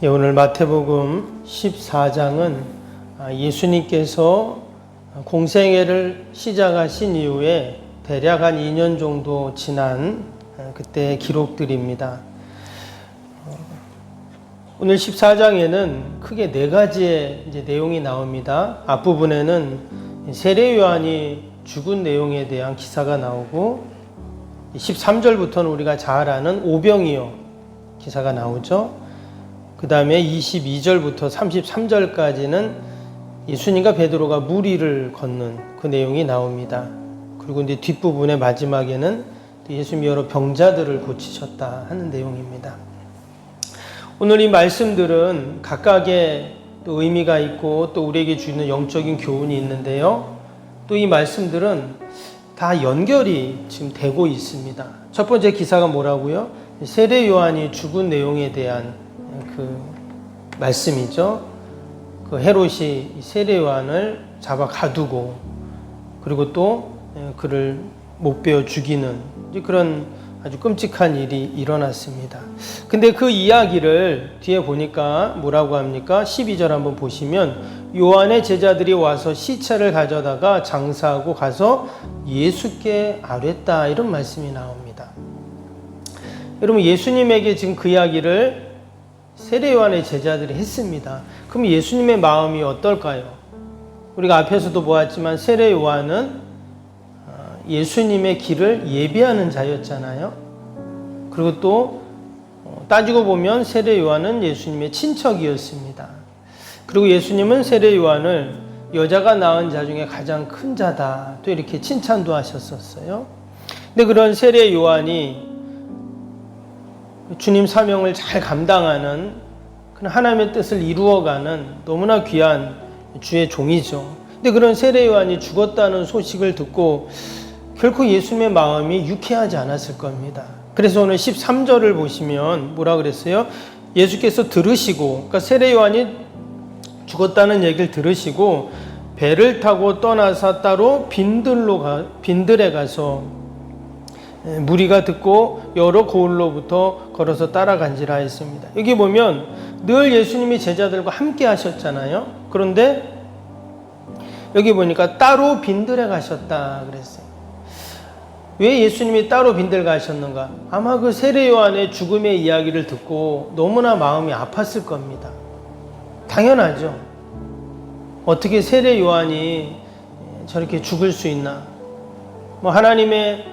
오늘 마태복음 14장은 예수님께서 공생애를 시작하신 이후에 대략 한 2년 정도 지난 그때의 기록들입니다. 오늘 14장에는 크게 4가지의 내용이 나옵니다. 앞부분에는 세례 요한이 죽은 내용에 대한 기사가 나오고 13절부터는 우리가 잘 아는 오병이어 기사가 나오죠. 그 다음에 22절부터 33절까지는 예수님과 베드로가 무리를 걷는 그 내용이 나옵니다. 그리고 이제 뒷부분의 마지막에는 예수님이 여러 병자들을 고치셨다 하는 내용입니다. 오늘 이 말씀들은 각각의 또 의미가 있고 또 우리에게 주는 영적인 교훈이 있는데요. 또 이 말씀들은 다 연결이 지금 되고 있습니다. 첫 번째 기사가 뭐라고요? 세례 요한이 죽은 내용에 대한 그 말씀이죠. 그 헤롯이 세례 요한을 잡아 가두고 그리고 또 그를 목베어 죽이는 그런 아주 끔찍한 일이 일어났습니다. 근데 그 이야기를 뒤에 보니까 뭐라고 합니까? 12절 한번 보시면 요한의 제자들이 와서 시체를 가져다가 장사하고 가서 예수께 아뢰다 이런 말씀이 나옵니다. 여러분 예수님에게 지금 그 이야기를 세례 요한의 제자들이 했습니다. 그럼 예수님의 마음이 어떨까요? 우리가 앞에서도 보았지만 세례 요한은 예수님의 길을 예비하는 자였잖아요. 그리고 또 따지고 보면 세례 요한은 예수님의 친척이었습니다. 그리고 예수님은 세례 요한을 여자가 낳은 자 중에 가장 큰 자다 또 이렇게 칭찬도 하셨었어요. 근데 그런 세례 요한이 주님 사명을 잘 감당하는 하나님의 뜻을 이루어가는 너무나 귀한 주의 종이죠. 근데 그런 세례 요한이 죽었다는 소식을 듣고 결코 예수님의 마음이 유쾌하지 않았을 겁니다. 그래서 오늘 13절을 보시면 뭐라 그랬어요? 예수께서 들으시고, 그러니까 세례 요한이 죽었다는 얘기를 들으시고 배를 타고 떠나서 따로 빈들에 가서 무리가 듣고 여러 고을로부터 걸어서 따라간지라 했습니다. 여기 보면 늘 예수님이 제자들과 함께 하셨잖아요. 그런데 여기 보니까 따로 빈들에 가셨다 그랬어요. 왜 예수님이 따로 빈들 가셨는가? 아마 그 세례 요한의 죽음의 이야기를 듣고 너무나 마음이 아팠을 겁니다. 당연하죠. 어떻게 세례 요한이 저렇게 죽을 수 있나? 하나님의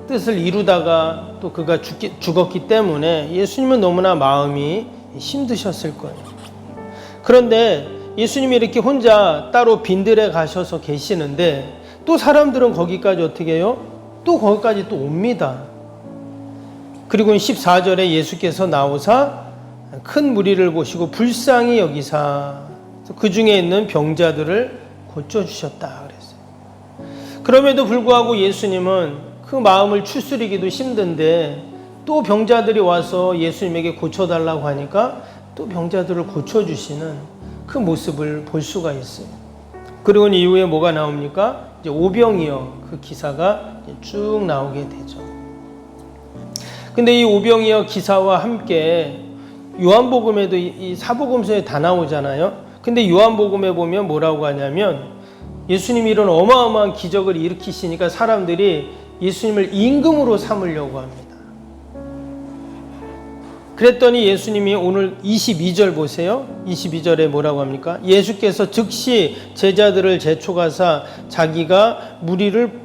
뜻을 이루다가 또 그가 죽었기 때문에 예수님은 너무나 마음이 힘드셨을 거예요. 그런데 예수님이 이렇게 혼자 따로 빈들에 가셔서 계시는데 또 사람들은 거기까지 어떻게 해요? 또 거기까지 또 옵니다. 그리고 14절에 예수께서 나오사 큰 무리를 보시고 불쌍히 여기사 그 중에 있는 병자들을 고쳐주셨다 그랬어요. 그럼에도 불구하고 예수님은 그 마음을 추스리기도 힘든데 또 병자들이 와서 예수님에게 고쳐달라고 하니까 또 병자들을 고쳐주시는 그 모습을 볼 수가 있어요. 그리고 이후에 뭐가 나옵니까? 이제 오병이어 그 기사가 쭉 나오게 되죠. 근데 이 오병이어 기사와 함께 요한복음에도 이 사복음서에 다 나오잖아요. 근데 요한복음에 보면 뭐라고 하냐면 예수님이 이런 어마어마한 기적을 일으키시니까 사람들이 예수님을 임금으로 삼으려고 합니다. 그랬더니 예수님이 오늘 22절 보세요. 22절에 뭐라고 합니까? 예수께서 즉시 제자들을 제촉하사 자기가 무리를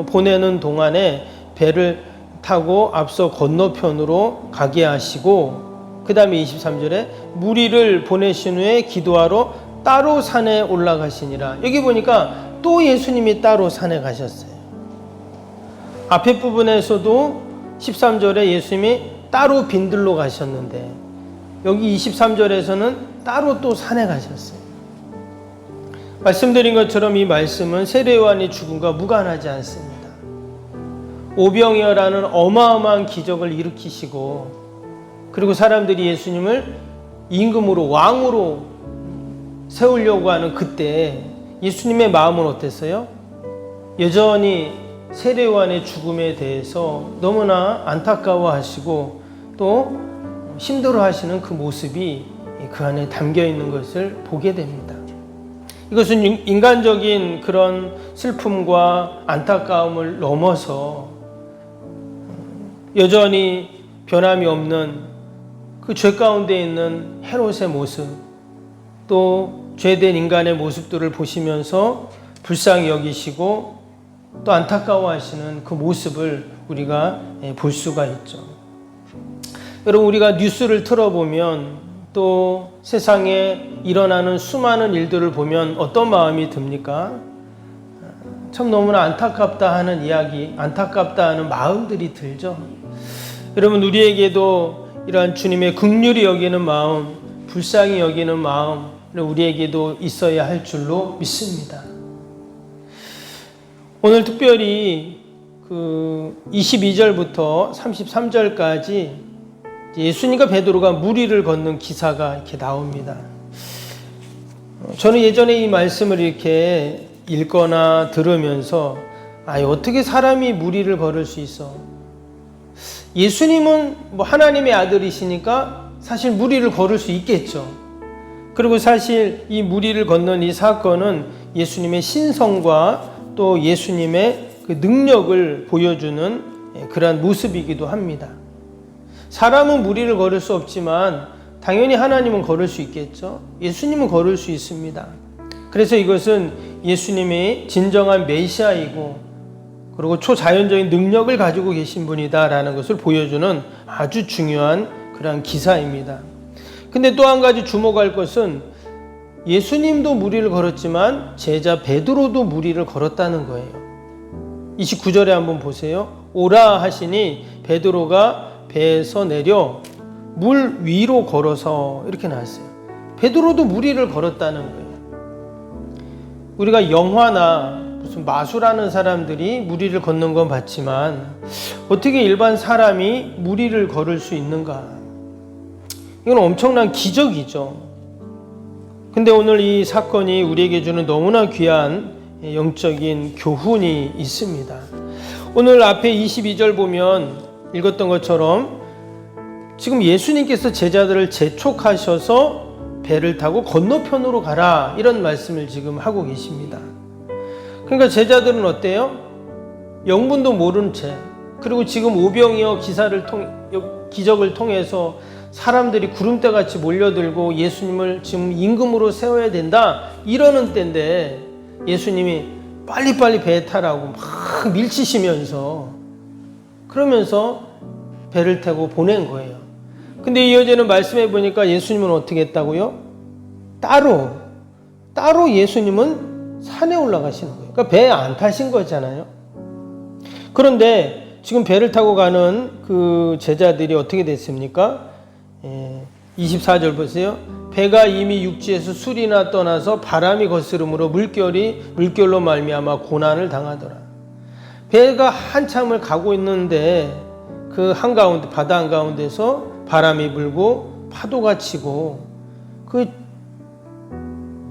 보내는 동안에 배를 타고 앞서 건너편으로 가게 하시고 그 다음에 23절에 무리를 보내신 후에 기도하러 따로 산에 올라가시니라. 여기 보니까 또 예수님이 따로 산에 가셨어요. 앞에 부분에서도 13절에 예수님이 따로 빈들로 가셨는데 여기 23절에서는 따로 또 산에 가셨어요. 말씀드린 것처럼 이 말씀은 세례 요한이 죽음과 무관하지 않습니다. 오병이어라는 어마어마한 기적을 일으키시고 그리고 사람들이 예수님을 임금으로 왕으로 세우려고 하는 그때 예수님의 마음은 어땠어요? 여전히 세례 요한의 죽음에 대해서 너무나 안타까워하시고 또 힘들어하시는 그 모습이 그 안에 담겨 있는 것을 보게 됩니다. 이것은 인간적인 그런 슬픔과 안타까움을 넘어서 여전히 변함이 없는 그 죄 가운데 있는 헤롯의 모습, 또 죄된 인간의 모습들을 보시면서 불쌍히 여기시고 또 안타까워하시는 그 모습을 우리가 볼 수가 있죠. 여러분, 우리가 뉴스를 틀어보면 또 세상에 일어나는 수많은 일들을 보면 어떤 마음이 듭니까? 참 너무나 안타깝다 하는 이야기, 안타깝다 하는 마음들이 들죠. 여러분, 우리에게도 이러한 주님의 긍휼히 여기는 마음, 불쌍히 여기는 마음을 우리에게도 있어야 할 줄로 믿습니다. 오늘 특별히 그 22절부터 33절까지 예수님과 베드로가 물 위를 걷는 기사가 이렇게 나옵니다. 저는 예전에 이 말씀을 이렇게 읽거나 들으면서 어떻게 사람이 물 위를 걸을 수 있어? 예수님은 하나님의 아들이시니까 사실 물 위를 걸을 수 있겠죠. 그리고 사실 이 물 위를 걷는 이 사건은 예수님의 신성과 또 예수님의 그 능력을 보여주는 그러한 모습이기도 합니다. 사람은 물 위를 걸을 수 없지만 당연히 하나님은 걸을 수 있겠죠. 예수님은 걸을 수 있습니다. 그래서 이것은 예수님이 진정한 메시아이고 그리고 초자연적인 능력을 가지고 계신 분이다라는 것을 보여주는 아주 중요한 그런 기사입니다. 근데 또 한 가지 주목할 것은 예수님도 물 위를 걸었지만 제자 베드로도 물 위를 걸었다는 거예요. 29절에 한번 보세요. 오라 하시니 베드로가 배에서 내려 물 위로 걸어서 이렇게 나왔어요. 베드로도 물 위를 걸었다는 거예요. 우리가 영화나 무슨 마술하는 사람들이 물 위를 걷는 건 봤지만 어떻게 일반 사람이 물 위를 걸을 수 있는가? 이건 엄청난 기적이죠. 근데 오늘 이 사건이 우리에게 주는 너무나 귀한 영적인 교훈이 있습니다. 오늘 앞에 22절 보면 읽었던 것처럼 지금 예수님께서 제자들을 재촉하셔서 배를 타고 건너편으로 가라 이런 말씀을 지금 하고 계십니다. 그러니까 제자들은 어때요? 영문도 모른 채, 그리고 지금 오병이어 기적을 통해서 사람들이 구름대같이 몰려들고 예수님을 지금 임금으로 세워야 된다 이러는 때인데 예수님이 빨리빨리 배에 타라고 막 밀치시면서 그러면서 배를 타고 보낸 거예요. 근데 이어지는 말씀해 보니까 예수님은 어떻게 했다고요? 따로 예수님은 산에 올라가시는 거예요. 그러니까 배에 안 타신 거잖아요. 그런데 지금 배를 타고 가는 그 제자들이 어떻게 됐습니까? 24절 보세요. 배가 이미 육지에서 술이나 떠나서 바람이 거스름으로 물결로 말미암아 고난을 당하더라. 배가 한참을 가고 있는데 그 한가운데 바다 한가운데서 바람이 불고 파도가 치고 그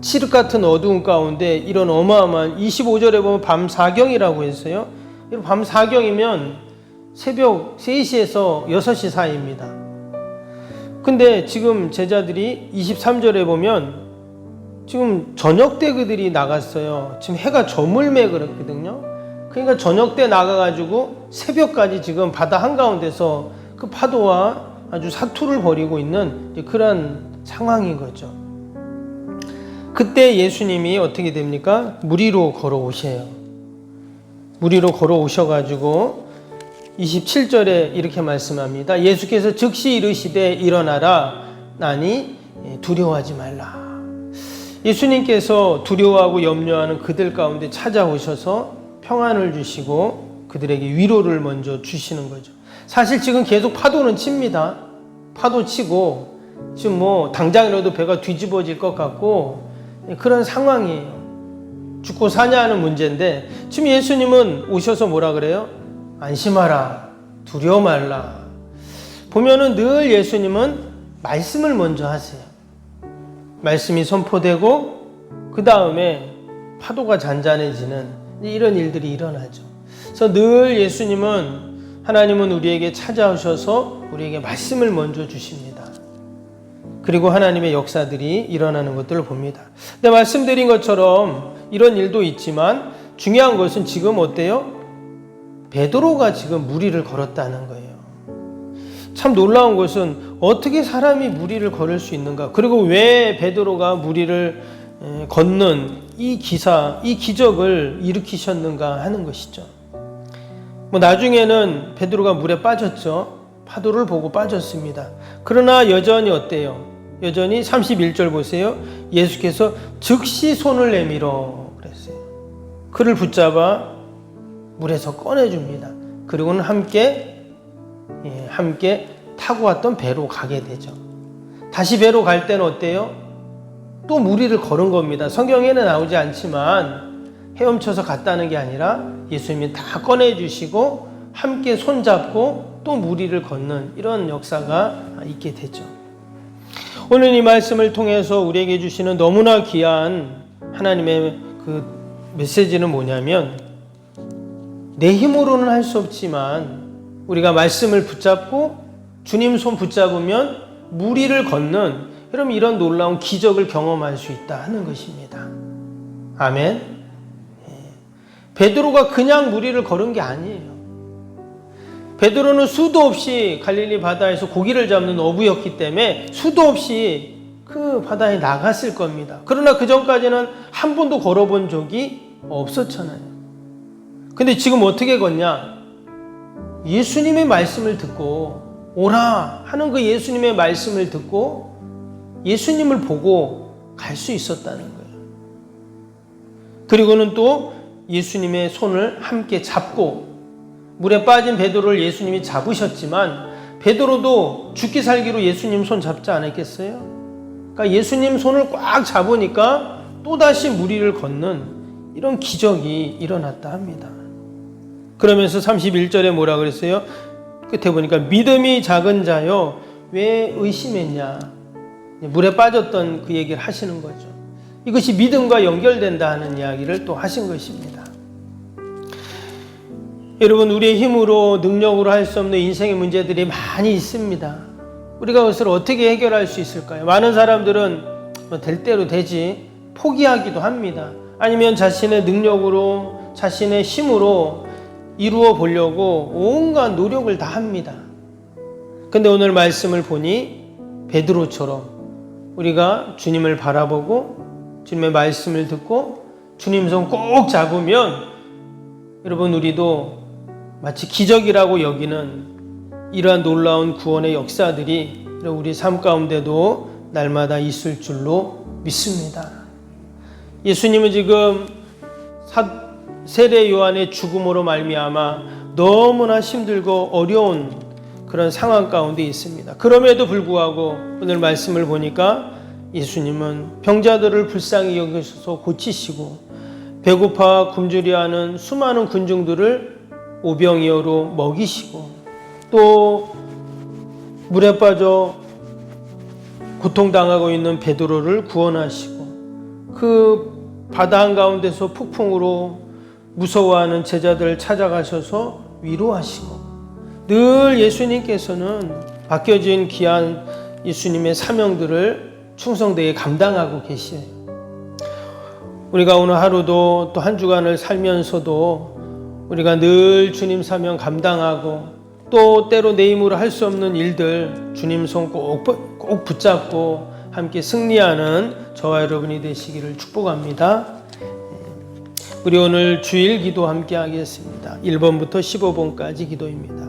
칠흑 같은 어두운 가운데 이런 어마어마한 25절에 보면 밤 사경이라고 했어요. 밤 사경이면 새벽 3시에서 6시 사이입니다. 근데 지금 제자들이 23절에 보면 지금 저녁 때 그들이 나갔어요. 지금 해가 저물매 그랬거든요. 그러니까 저녁 때 나가가지고 새벽까지 지금 바다 한가운데서 그 파도와 아주 사투를 벌이고 있는 그런 상황인 거죠. 그때 예수님이 어떻게 됩니까? 물 위로 걸어오셔요. 물 위로 걸어오셔가지고 27절에 이렇게 말씀합니다. 예수께서 즉시 이르시되 일어나라 나니 두려워하지 말라. 예수님께서 두려워하고 염려하는 그들 가운데 찾아오셔서 평안을 주시고 그들에게 위로를 먼저 주시는 거죠. 사실 지금 계속 파도는 칩니다. 파도 치고 지금 당장이라도 배가 뒤집어질 것 같고 그런 상황이에요. 죽고 사냐는 문제인데 지금 예수님은 오셔서 뭐라 그래요? 안심하라, 두려워 말라. 보면은 늘 예수님은 말씀을 먼저 하세요. 말씀이 선포되고 그 다음에 파도가 잔잔해지는 이런 일들이 일어나죠. 그래서 늘 하나님은 우리에게 찾아오셔서 우리에게 말씀을 먼저 주십니다. 그리고 하나님의 역사들이 일어나는 것들을 봅니다. 근데 말씀드린 것처럼 이런 일도 있지만 중요한 것은 지금 어때요? 베드로가 지금 무리를 걸었다는 거예요. 참 놀라운 것은 어떻게 사람이 무리를 걸을 수 있는가? 그리고 왜 베드로가 무리를 걷는 이 기사, 이 기적을 일으키셨는가 하는 것이죠. 나중에는 베드로가 물에 빠졌죠. 파도를 보고 빠졌습니다. 그러나 여전히 어때요? 여전히 31절 보세요. 예수께서 즉시 손을 내밀어 그랬어요. 그를 붙잡아 물에서 꺼내줍니다. 그리고는 함께 타고 왔던 배로 가게 되죠. 다시 배로 갈 때는 어때요? 또 무리를 걸은 겁니다. 성경에는 나오지 않지만 헤엄쳐서 갔다는 게 아니라 예수님이 다 꺼내주시고 함께 손잡고 또 무리를 걷는 이런 역사가 있게 되죠. 오늘 이 말씀을 통해서 우리에게 주시는 너무나 귀한 하나님의 그 메시지는 뭐냐면, 내 힘으로는 할 수 없지만 우리가 말씀을 붙잡고 주님 손 붙잡으면 무리를 걷는 이런 놀라운 기적을 경험할 수 있다 하는 것입니다. 아멘. 베드로가 그냥 무리를 걸은 게 아니에요. 베드로는 수도 없이 갈릴리 바다에서 고기를 잡는 어부였기 때문에 수도 없이 그 바다에 나갔을 겁니다. 그러나 그 전까지는 한 번도 걸어본 적이 없었잖아요. 근데 지금 어떻게 걷냐? 예수님의 말씀을 듣고 오라 하는 그 예수님의 말씀을 듣고 예수님을 보고 갈 수 있었다는 거예요. 그리고는 또 예수님의 손을 함께 잡고, 물에 빠진 베드로를 예수님이 잡으셨지만 베드로도 죽기 살기로 예수님 손 잡지 않았겠어요? 그러니까 예수님 손을 꽉 잡으니까 또다시 무리를 걷는 이런 기적이 일어났다 합니다. 그러면서 31절에 뭐라 그랬어요? 끝에 보니까 믿음이 작은 자여 왜 의심했냐? 물에 빠졌던 그 얘기를 하시는 거죠. 이것이 믿음과 연결된다 하는 이야기를 또 하신 것입니다. 여러분, 우리의 힘으로 능력으로 할 수 없는 인생의 문제들이 많이 있습니다. 우리가 그것을 어떻게 해결할 수 있을까요? 많은 사람들은 될 대로 되지 포기하기도 합니다. 아니면 자신의 능력으로 자신의 힘으로 이루어 보려고 온갖 노력을 다 합니다. 근데 오늘 말씀을 보니 베드로처럼 우리가 주님을 바라보고 주님의 말씀을 듣고 주님 손 꼭 잡으면 여러분, 우리도 마치 기적이라고 여기는 이러한 놀라운 구원의 역사들이 우리 삶 가운데도 날마다 있을 줄로 믿습니다. 예수님은 지금 세례 요한의 죽음으로 말미암아 너무나 힘들고 어려운 그런 상황 가운데 있습니다. 그럼에도 불구하고 오늘 말씀을 보니까 예수님은 병자들을 불쌍히 여기셔서 고치시고 배고파 굶주려하는 수많은 군중들을 오병이어로 먹이시고 또 물에 빠져 고통당하고 있는 베드로를 구원하시고 그 바다 한가운데서 폭풍으로 무서워하는 제자들을 찾아가셔서 위로하시고 늘 예수님께서는 맡겨진 귀한 예수님의 사명들을 충성되게 감당하고 계시요. 우리가 오늘 하루도 또 한 주간을 살면서도 우리가 늘 주님 사명 감당하고 또 때로 내 힘으로 할 수 없는 일들 주님 손 꼭 붙잡고 함께 승리하는 저와 여러분이 되시기를 축복합니다. 우리 오늘 주일 기도 함께 하겠습니다. 1번부터 15번까지 기도입니다.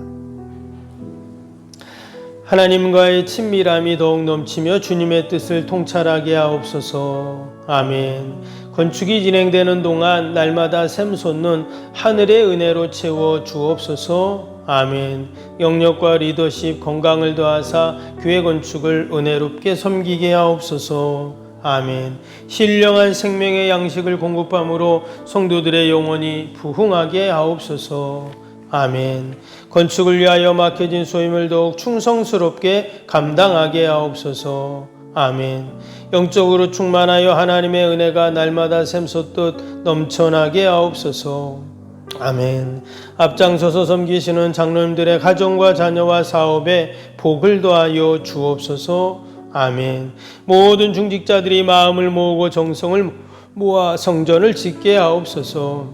하나님과의 친밀함이 더욱 넘치며 주님의 뜻을 통찰하게 하옵소서. 아멘. 건축이 진행되는 동안 날마다 샘솟는 하늘의 은혜로 채워 주옵소서. 아멘. 영역과 리더십, 건강을 더하사 교회 건축을 은혜롭게 섬기게 하옵소서. 아멘. 신령한 생명의 양식을 공급함으로 성도들의 영혼이 부흥하게 하옵소서. 아멘. 건축을 위하여 맡겨진 소임을 더욱 충성스럽게 감당하게 하옵소서. 아멘. 영적으로 충만하여 하나님의 은혜가 날마다 샘솟듯 넘쳐나게 하옵소서. 아멘. 앞장서서 섬기시는 장로님들의 가정과 자녀와 사업에 복을 더하여 주옵소서. 아멘. 모든 중직자들이 마음을 모으고 정성을 모아 성전을 짓게 하옵소서.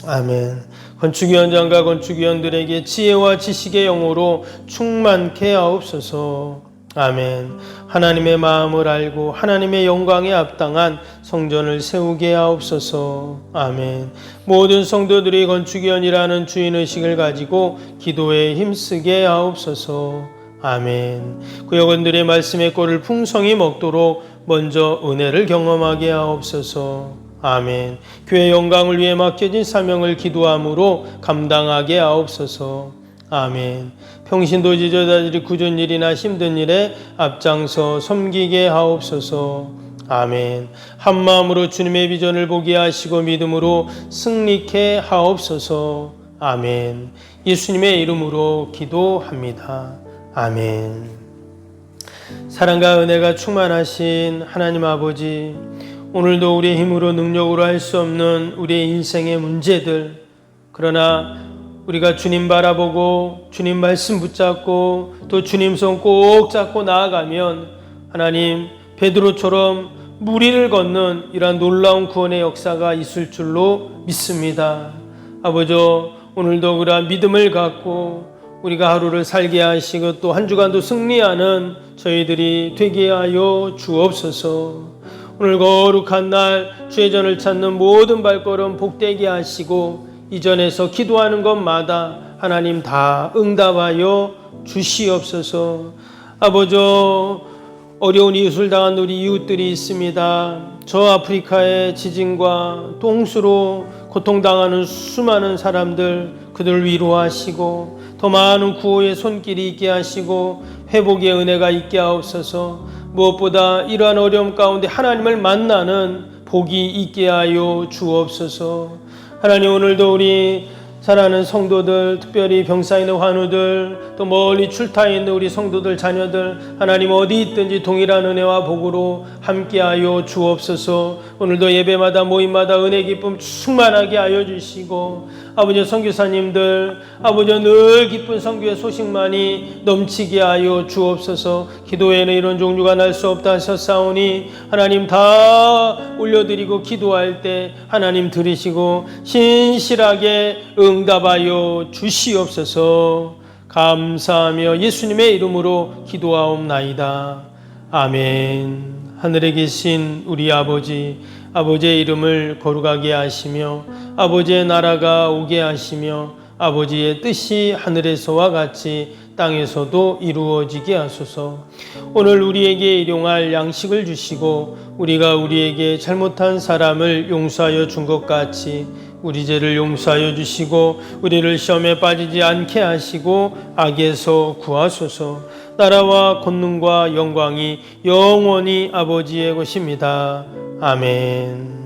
아멘. 건축위원장과 건축위원들에게 지혜와 지식의 영으로 충만케 하옵소서. 아멘. 하나님의 마음을 알고 하나님의 영광에 합당한 성전을 세우게 하옵소서. 아멘. 모든 성도들이 건축위원이라는 주인의식을 가지고 기도에 힘쓰게 하옵소서. 아멘. 구역원들의 말씀의 꼴을 풍성히 먹도록 먼저 은혜를 경험하게 하옵소서. 아멘. 교회 영광을 위해 맡겨진 사명을 기도함으로 감당하게 하옵소서. 아멘. 평신도 지도자들이 굳은 일이나 힘든 일에 앞장서 섬기게 하옵소서. 아멘. 한 마음으로 주님의 비전을 보게 하시고 믿음으로 승리케 하옵소서. 아멘. 예수님의 이름으로 기도합니다. 아멘. 사랑과 은혜가 충만하신 하나님 아버지, 오늘도 우리의 힘으로 능력으로 할 수 없는 우리의 인생의 문제들, 그러나 우리가 주님 바라보고 주님 말씀 붙잡고 또 주님 손 꼭 잡고 나아가면 하나님 베드로처럼 무리를 걷는 이러한 놀라운 구원의 역사가 있을 줄로 믿습니다. 아버지, 오늘도 그러한 믿음을 갖고 우리가 하루를 살게 하시고 또 한 주간도 승리하는 저희들이 되게 하여 주옵소서. 오늘 거룩한 날 주의 전을 찾는 모든 발걸음 복되게 하시고 이전에서 기도하는 것마다 하나님 다 응답하여 주시옵소서. 아버지, 어려운 이웃을 당한 우리 이웃들이 있습니다. 저 아프리카의 지진과 또 홍수로 고통당하는 수많은 사람들, 그들을 위로하시고 더 많은 구호의 손길이 있게 하시고 회복의 은혜가 있게 하옵소서. 무엇보다 이러한 어려움 가운데 하나님을 만나는 복이 있게 하여 주옵소서. 하나님, 오늘도 우리 사랑하는 성도들, 특별히 병사에 있는 환우들, 또 멀리 출타에 있는 우리 성도들 자녀들, 하나님 어디 있든지 동일한 은혜와 복으로 함께하여 주옵소서. 오늘도 예배마다 모임마다 은혜 기쁨 충만하게 하여 주시고, 아버지 선교사님들, 아버지 늘 기쁜 선교의 소식만이 넘치게 하여 주옵소서. 기도에는 이런 종류가 날 수 없다 하셨사오니 하나님 다 올려드리고 기도할 때 하나님 들으시고 신실하게 응답하여 주시옵소서. 감사하며 예수님의 이름으로 기도하옵나이다. 아멘. 하늘에 계신 우리 아버지, 아버지의 이름을 거룩하게 하시며 아버지의 나라가 오게 하시며 아버지의 뜻이 하늘에서와 같이 땅에서도 이루어지게 하소서. 오늘 우리에게 일용할 양식을 주시고 우리가 우리에게 잘못한 사람을 용서하여 준 것 같이 우리 죄를 용서하여 주시고 우리를 시험에 빠지지 않게 하시고 악에서 구하소서. 나라와 권능과 영광이 영원히 아버지의 것입니다. 아멘.